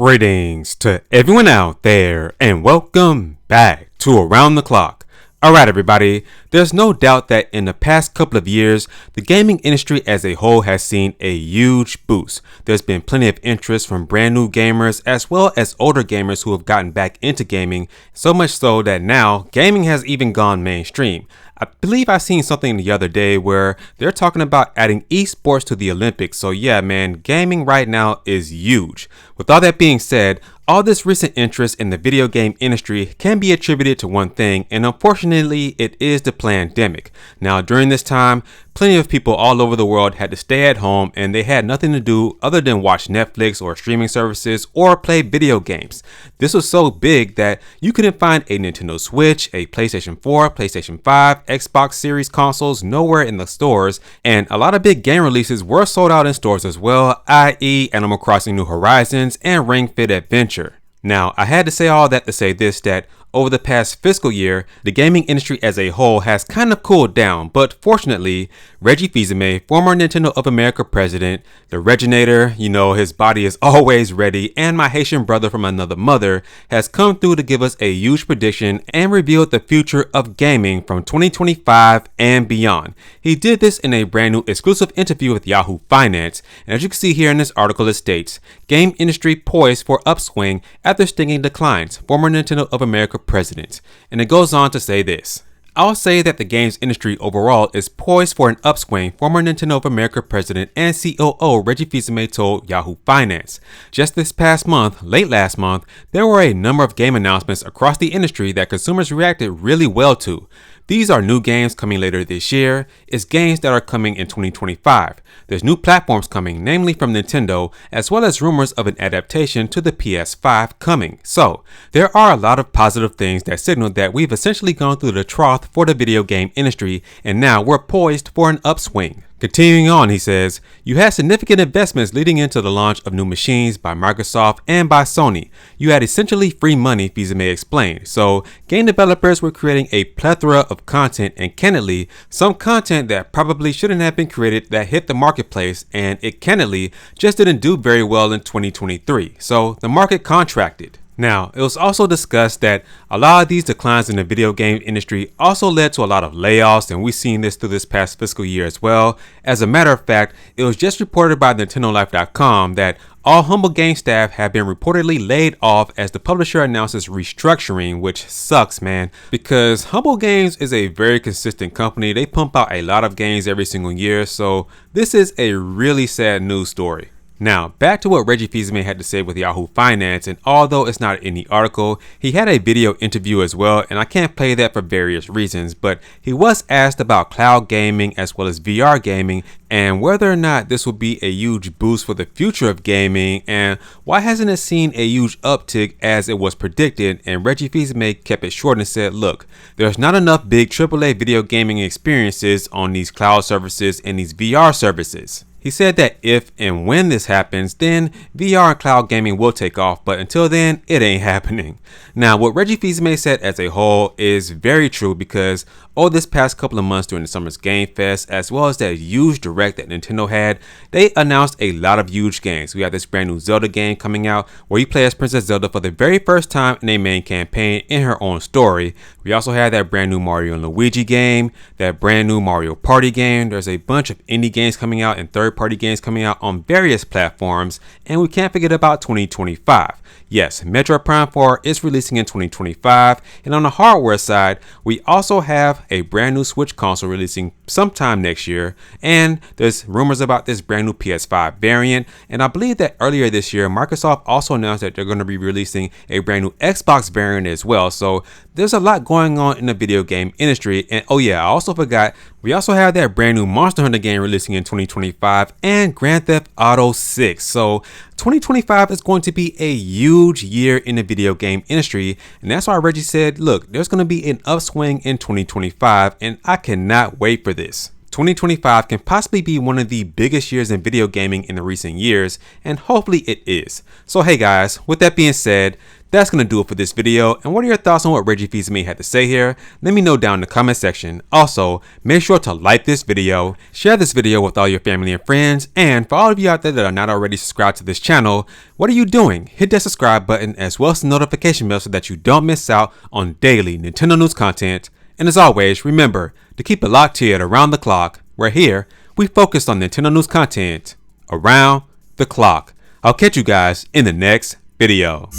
Greetings to everyone out there and welcome back to Around the Clock. Alright everybody, there's no doubt that in the past couple of years, the gaming industry as a whole has seen a huge boost. There's been plenty of interest from brand new gamers as well as older gamers who have gotten back into gaming, so much so that now gaming has even gone mainstream. I believe I seen something the other day where they're talking about adding esports to the Olympics. So yeah, man, gaming right now is huge. With all that being said, all this recent interest in the video game industry can be attributed to one thing, and unfortunately it is the pandemic. Now during this time, plenty of people all over the world had to stay at home and they had nothing to do other than watch Netflix or streaming services or play video games. This was so big that you couldn't find a Nintendo Switch, a PlayStation 4, PlayStation 5, Xbox Series consoles nowhere in the stores, and a lot of big game releases were sold out in stores as well, i.e. Animal Crossing New Horizons and Ring Fit Adventure. Now, I had to say all that to say this, that over the past fiscal year, the gaming industry as a whole has kind of cooled down, but fortunately, Reggie Fils-Aime, former Nintendo of America president, the Reginator, you know, his body is always ready, and my Haitian brother from another mother, has come through to give us a huge prediction and revealed the future of gaming from 2025 and beyond. He did this in a brand new exclusive interview with Yahoo Finance, and as you can see here in this article, it states, game industry poised for upswing after stinging declines, former Nintendo of America president. And it goes on to say this. I'll say that the games industry overall is poised for an upswing, former Nintendo of America president and COO Reggie Fils-Aime told Yahoo Finance. Just this past month, late last month, there were a number of game announcements across the industry that consumers reacted really well to. These are new games coming later this year, it's games that are coming in 2025. There's new platforms coming, namely from Nintendo, as well as rumors of an adaptation to the PS5 coming. So, there are a lot of positive things that signal that we've essentially gone through the trough for the video game industry, and now we're poised for an upswing. Continuing on, he says, you had significant investments leading into the launch of new machines by Microsoft and by Sony. You had essentially free money, Fils-Aime explained. So, game developers were creating a plethora of content, and candidly, some content that probably shouldn't have been created that hit the marketplace, and it candidly just didn't do very well in 2023. So, the market contracted. Now, it was also discussed that a lot of these declines in the video game industry also led to a lot of layoffs, and we've seen this through this past fiscal year as well. As a matter of fact, it was just reported by NintendoLife.com that all Humble Game staff have been reportedly laid off as the publisher announces restructuring, which sucks, man, because Humble Games is a very consistent company. They pump out a lot of games every single year, so this is a really sad news story. Now, back to what Reggie Fils-Aime had to say with Yahoo Finance, and although it's not in the article, he had a video interview as well, and I can't play that for various reasons, but he was asked about cloud gaming as well as VR gaming, and whether or not this will be a huge boost for the future of gaming, and why hasn't it seen a huge uptick as it was predicted. And Reggie Fils-Aime kept it short and said, look, there's not enough big AAA video gaming experiences on these cloud services and these VR services. He said that if and when this happens, then VR and cloud gaming will take off, but until then, it ain't happening. Now, what Reggie Fils-Aime said as a whole is very true because this past couple of months during the Summer's Game Fest, as well as that huge direct that Nintendo had, they announced a lot of huge games. We have this brand new Zelda game coming out where you play as Princess Zelda for the very first time in a main campaign in her own story. We also had that brand new Mario and Luigi game, that brand new Mario Party game. There's a bunch of indie games coming out and third-party games coming out on various platforms, and we can't forget about 2025. Yes, Metroid Prime 4 is releasing in 2025, and on the hardware side, we also have a brand new Switch console releasing sometime next year, and there's rumors about this brand new PS5 variant, and I believe that earlier this year, Microsoft also announced that they're going to be releasing a brand new Xbox variant as well. So there's a lot going on in the video game industry, and oh yeah, I also forgot, we also have that brand new Monster Hunter game releasing in 2025 and Grand Theft Auto 6. So 2025 is going to be a huge year in the video game industry, and that's why Reggie said, look, there's going to be an upswing in 2025, and I cannot wait for this. 2025 can possibly be one of the biggest years in video gaming in the recent years, and hopefully it is. So hey guys, with that being said, that's going to do it for this video. And what are your thoughts on what Reggie Fils-Aime had to say here? Let me know down in the comment section. Also, make sure to like this video, share this video with all your family and friends, and for all of you out there that are not already subscribed to this channel, what are you doing? Hit that subscribe button as well as the notification bell so that you don't miss out on daily Nintendo news content. And as always, remember to keep it locked here at Around the Clock, where here we focus on Nintendo news content around the clock. I'll catch you guys in the next video.